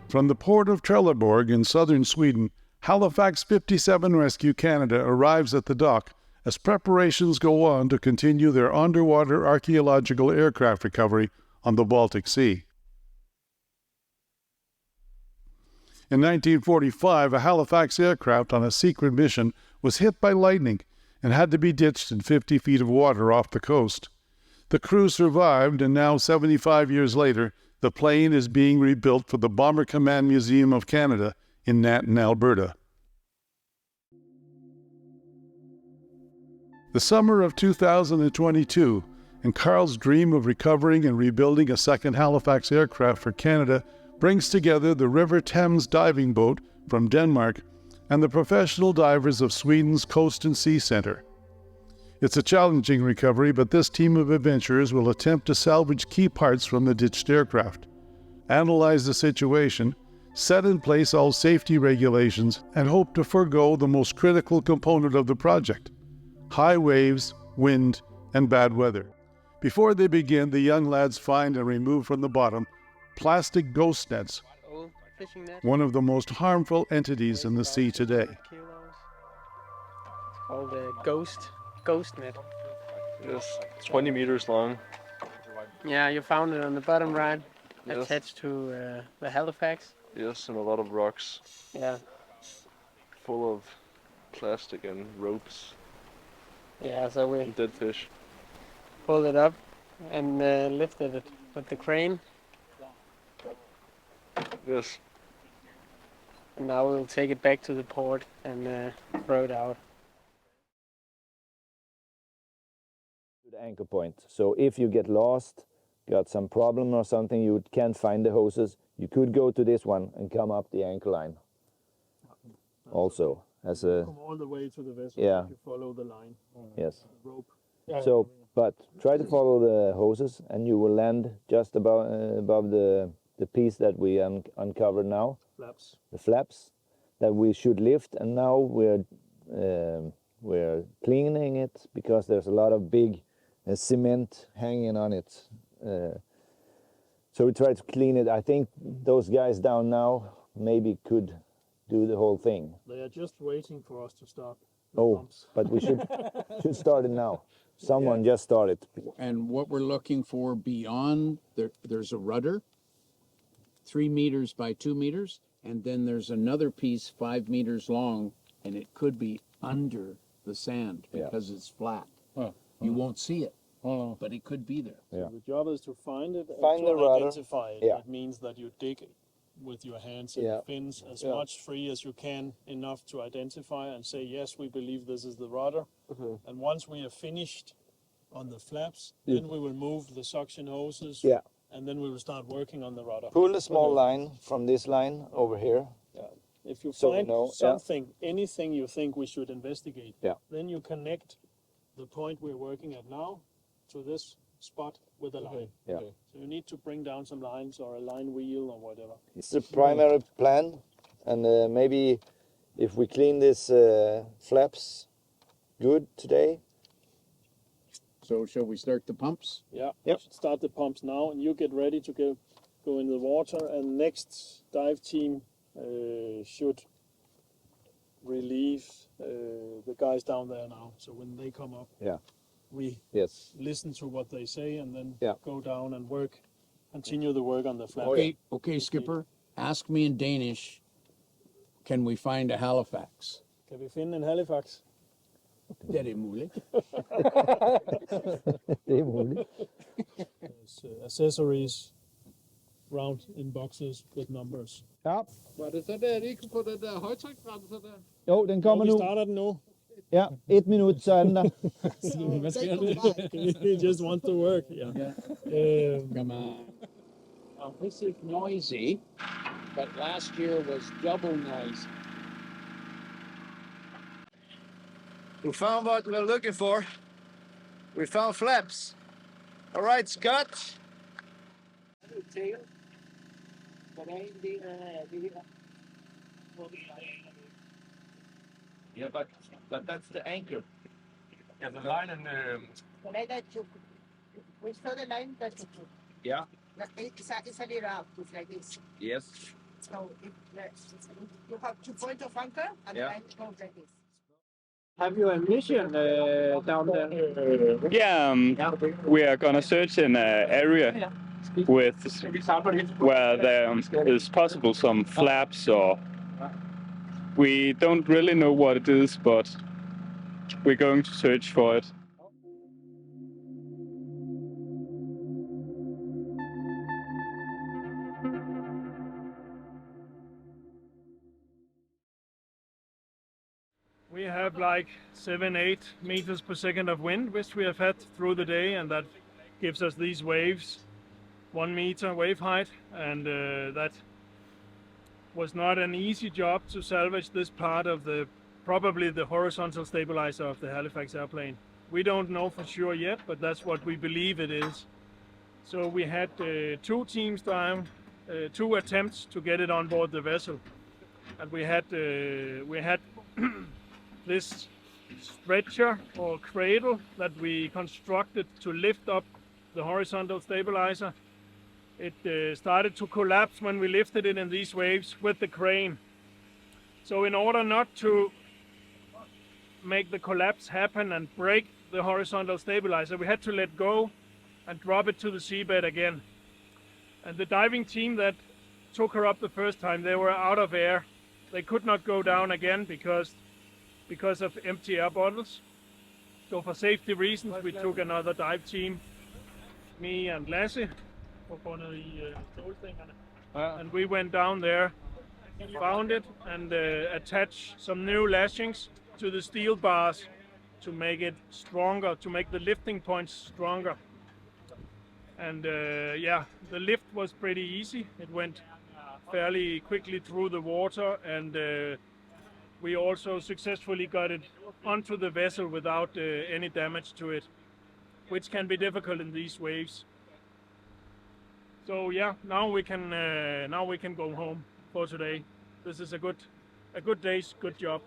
From the port of Trelleborg in southern Sweden, Halifax 57 Rescue Canada arrives at the dock as preparations go on to continue their underwater archaeological aircraft recovery on the Baltic Sea. In 1945, a Halifax aircraft on a secret mission was hit by lightning and had to be ditched in 50 feet of water off the coast. The crew survived, and now, 75 years later, the plane is being rebuilt for the Bomber Command Museum of Canada in Nanton, Alberta. The summer of 2022, and Karl's dream of recovering and rebuilding a second Halifax aircraft for Canada brings together the River Thames diving boat from Denmark and the professional divers of Sweden's Coast and Sea Centre. It's a challenging recovery, but this team of adventurers will attempt to salvage key parts from the ditched aircraft, analyze the situation, set in place all safety regulations, and hope to forego the most critical component of the project: high waves, wind, and bad weather. Before they begin, the young lads find and remove from the bottom plastic ghost nets, one of the most harmful entities in the sea today. Called the ghost net. Yes, 20 meters long. Yeah, you found it on the bottom right, Yes. attached to the Halifax. Yes, and a lot of rocks Yeah, full of plastic and ropes yeah. So we and dead fish. pulled it up and lifted it with the crane, Yes, and now we'll take it back to the port and throw it out. The anchor point. So if you get lost, got some problem or something, you can't find the hoses, you could go to this one and come up the anchor line. Also, as a Come all the way to the vessel. Yeah. You follow the line. yes. The rope. So, but try to follow the hoses, and you will land just above the piece that we uncovered now, Flaps. the flaps that we should lift, and now we're cleaning it because there's a lot of big cement hanging on it. So we try to clean it. I think those guys down now maybe could do the whole thing. They are just waiting for us to start. Oh, but we should start it now. Someone just started. And what we're looking for beyond, there's a rudder, 3 meters by 2 meters, and then there's another piece 5 meters long, and it could be under the sand because it's flat. You won't see it, but it could be there. Yeah. The job is to find it and Find to the rudder. identify it. Yeah. That means that you dig it with your hands in Yeah. the fins as much free as you can, enough to identify and say, yes, we believe this is the rudder. And once we are finished on the flaps, then we will move the suction hoses. Yeah. And then we will start working on the rudder. Pull a small line from this line over here. If you So we find know, something, anything you think we should investigate, Yeah. then you connect the point we're working at now to this spot with a line. Yeah. So you need to bring down some lines or a line wheel or whatever. It's the primary plan, and maybe if we clean this flaps good today. So shall we start the pumps? Yeah. Yep. You should start the pumps now, and you get ready to go in the water. And next dive team should relieve the guys down there now. So when they come up, we listen to what they say and then go down and continue the work on the flap. Okay, Skipper, ask me in Danish, can we find a Halifax? Kan vi finde en Halifax? Det er muligt. Det er muligt. There's accessories round in boxes with numbers. Ja. Var det så der, ikke på den der højtryksbremse der? Jo, den kommer Vi nu. starter den nu. Ja, 1 minut, så er den der. Hvad sker der? He just wants to work. Yeah. Come on. This is noisy, but last year was double noisy. We found what we're looking for. We found flaps. All right, Scott. Yeah, but that's the anchor. Yeah, the line and we saw the line that yeah. it's a little out, it's like this. Yes. So you have 2 point of anchor and then it goes like this. Have you a mission down there? Yeah, we are gonna search in an area with where there is possible some flaps, or we don't really know what it is, but we're going to search for it. We have like 7-8 meters per second of wind, which we have had through the day, and that gives us these waves, 1 meter wave height, and that was not an easy job to salvage this part of probably the horizontal stabilizer of the Halifax airplane. We don't know for sure yet, but that's what we believe it is. So we had 2 teams down, 2 attempts to get it on board the vessel, and we had this stretcher or cradle that we constructed to lift up the horizontal stabilizer. It started to collapse when we lifted it in these waves with the crane. So in order not to make the collapse happen and break the horizontal stabilizer, we had to let go and drop it to the seabed again. And the diving team that took her up the first time, they were out of air. They could not go down again because of empty air bottles. So for safety reasons, we took another dive team, me and Lasse, and we went down there, found it, and attached some new lashings to the steel bars to make it stronger, to make the lifting points stronger. And yeah, the lift was pretty easy. It went fairly quickly through the water, and we also successfully got it onto the vessel without any damage to it, which can be difficult in these waves. So yeah, now we can go home for today. This is a good day's good job.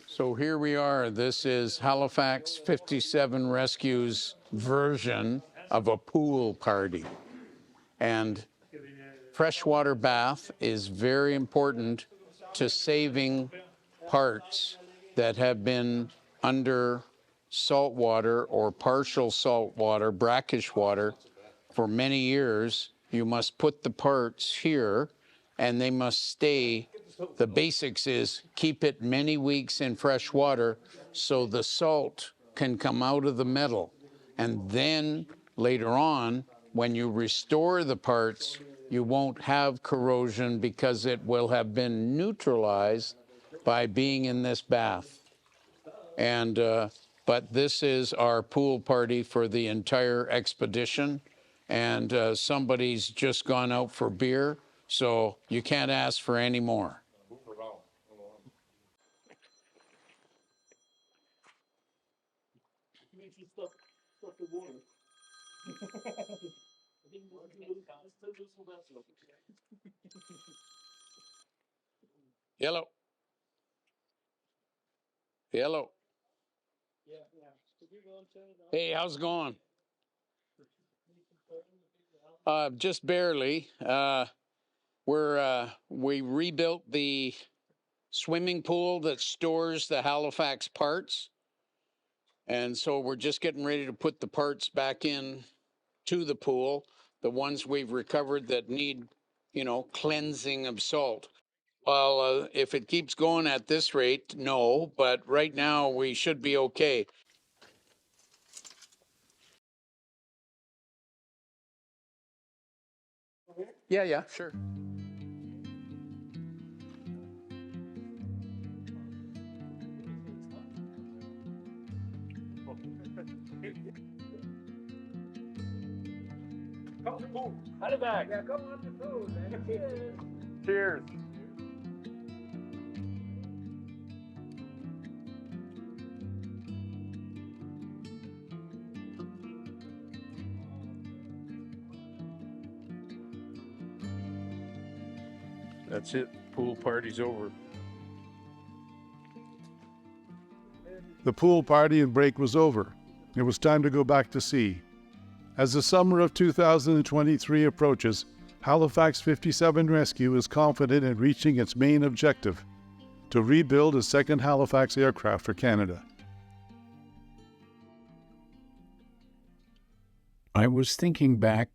So here we are. This is Halifax 57 Rescue's version of a pool party. And freshwater bath is very important to saving parts that have been under salt water or partial salt water, brackish water, for many years. You must put the parts here and they must stay. The basics is keep it many weeks in fresh water so the salt can come out of the metal. And then later on, when you restore the parts, you won't have corrosion because it will have been neutralized by being in this bath. And but this is our pool party for the entire expedition. And somebody's just gone out for beer, so you can't ask for any more. Yellow. Yellow. Hey, how's it going? Just barely. We rebuilt the swimming pool that stores the Halifax parts. And so we're just getting ready to put the parts back in to the pool, the ones we've recovered that need, cleansing of salt. Well, if it keeps going at this rate, no, but right now we should be okay. Yeah, sure. Come to the pool. Halifax. Yeah, come on the pool, man. Cheers. Cheers. That's it. Pool party's over. The pool party and break was over. It was time to go back to sea. As the summer of 2023 approaches, Halifax 57 Rescue is confident in reaching its main objective, to rebuild a second Halifax aircraft for Canada. I was thinking back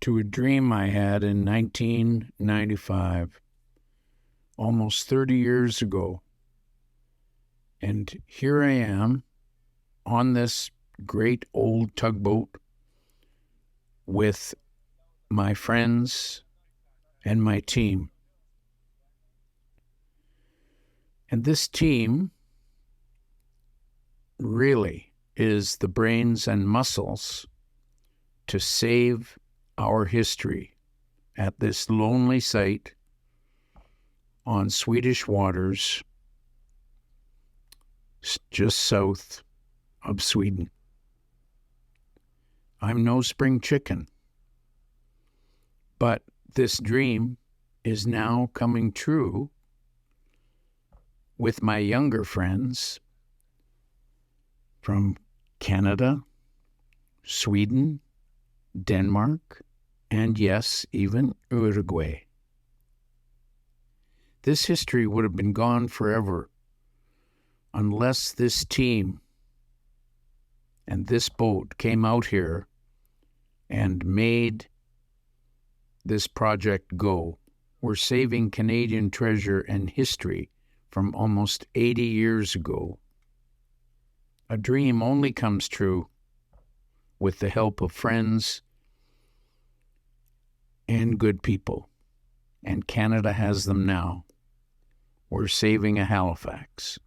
to a dream I had in 1995, almost 30 years ago. And here I am on this great old tugboat with my friends and my team. And this team really is the brains and muscles to save our history at this lonely site on Swedish waters just south of Sweden. I'm no spring chicken, but this dream is now coming true with my younger friends from Canada, Sweden, Denmark, and yes, even Uruguay. This history would have been gone forever unless this team and this boat came out here and made this project go. We're saving Canadian treasure and history from almost 80 years ago. A dream only comes true with the help of friends and good people, and Canada has them now. We're saving a Halifax.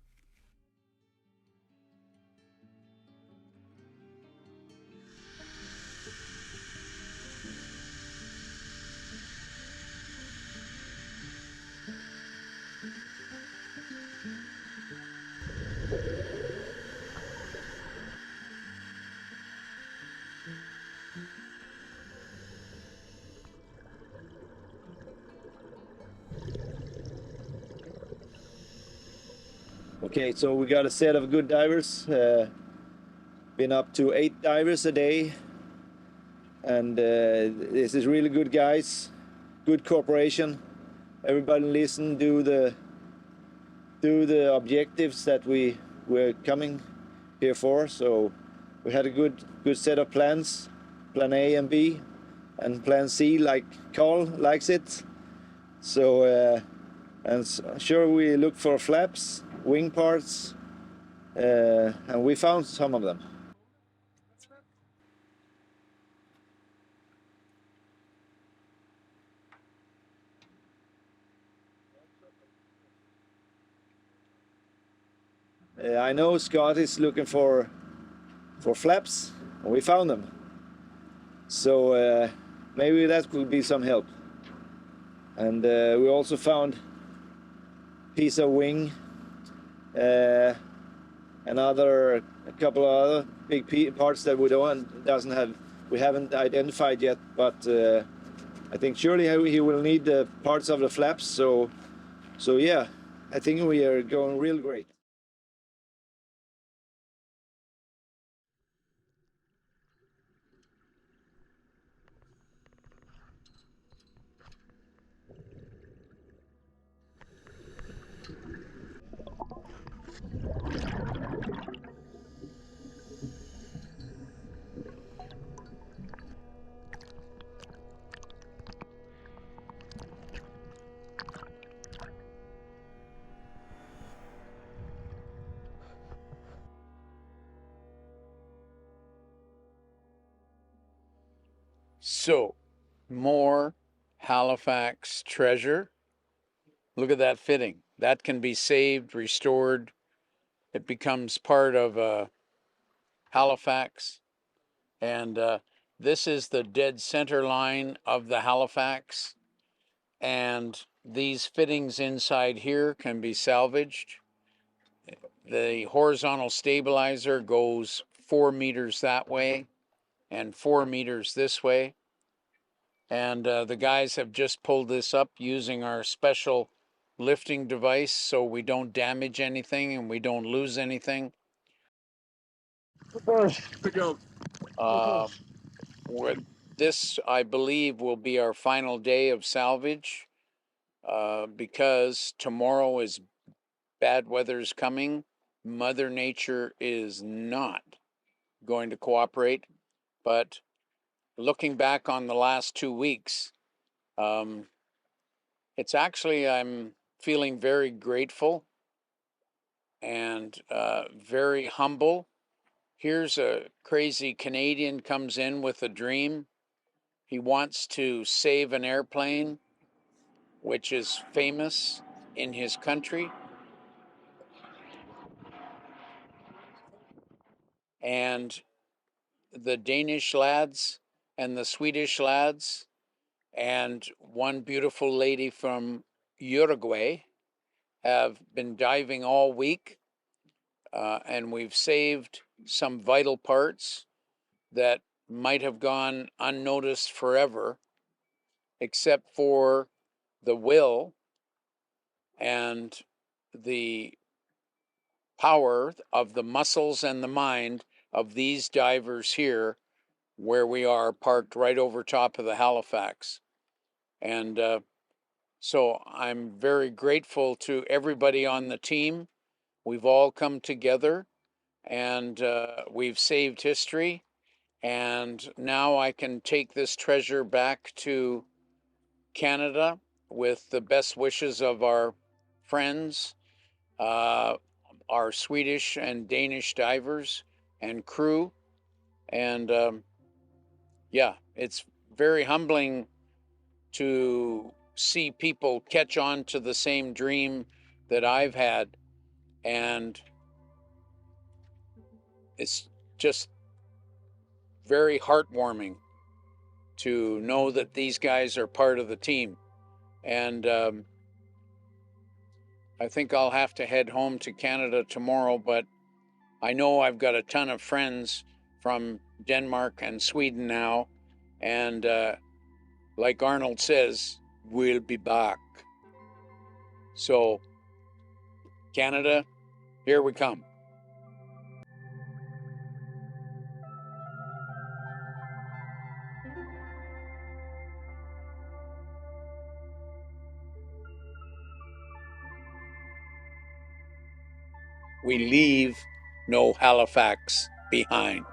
Okay, so we got a set of good divers. Been up to 8 divers a day, and this is really good guys, good cooperation. Everybody listen, do the objectives that we were coming here for. So we had a good set of plans, plan A and B, and plan C, like Karl likes it. So sure, we looked for flaps, wing parts, and we found some of them. I know Scott is looking for flaps, and we found them. So maybe that could be some help. And we also found a piece of wing, a couple of other big parts that we haven't identified yet. But I think surely he will need the parts of the flaps. So yeah, I think we are going real great. So, more Halifax treasure. Look at that fitting. That can be saved, restored. It becomes part of Halifax. And this is the dead center line of the Halifax. And these fittings inside here can be salvaged. The horizontal stabilizer goes 4 meters that way and 4 meters this way. And the guys have just pulled this up using our special lifting device so we don't damage anything and we don't lose anything. This, I believe, will be our final day of salvage because tomorrow is bad weather's coming. Mother Nature is not going to cooperate. But looking back on the last 2 weeks, it's actually, I'm feeling very grateful and very humble. Here's a crazy Canadian comes in with a dream. He wants to save an airplane, which is famous in his country. And the Danish lads and the Swedish lads and one beautiful lady from Uruguay have been diving all week, and we've saved some vital parts that might have gone unnoticed forever, except for the will and the power of the muscles and the mind of these divers here, where we are parked right over top of the Halifax. And so I'm very grateful to everybody on the team. We've all come together and we've saved history. And now I can take this treasure back to Canada with the best wishes of our friends, our Swedish and Danish divers and crew. And yeah, it's very humbling to see people catch on to the same dream that I've had. And it's just very heartwarming to know that these guys are part of the team. And I think I'll have to head home to Canada tomorrow, but I know I've got a ton of friends from Denmark and Sweden now. And like Arnold says, we'll be back. So, Canada, here we come. We leave no Halifax behind.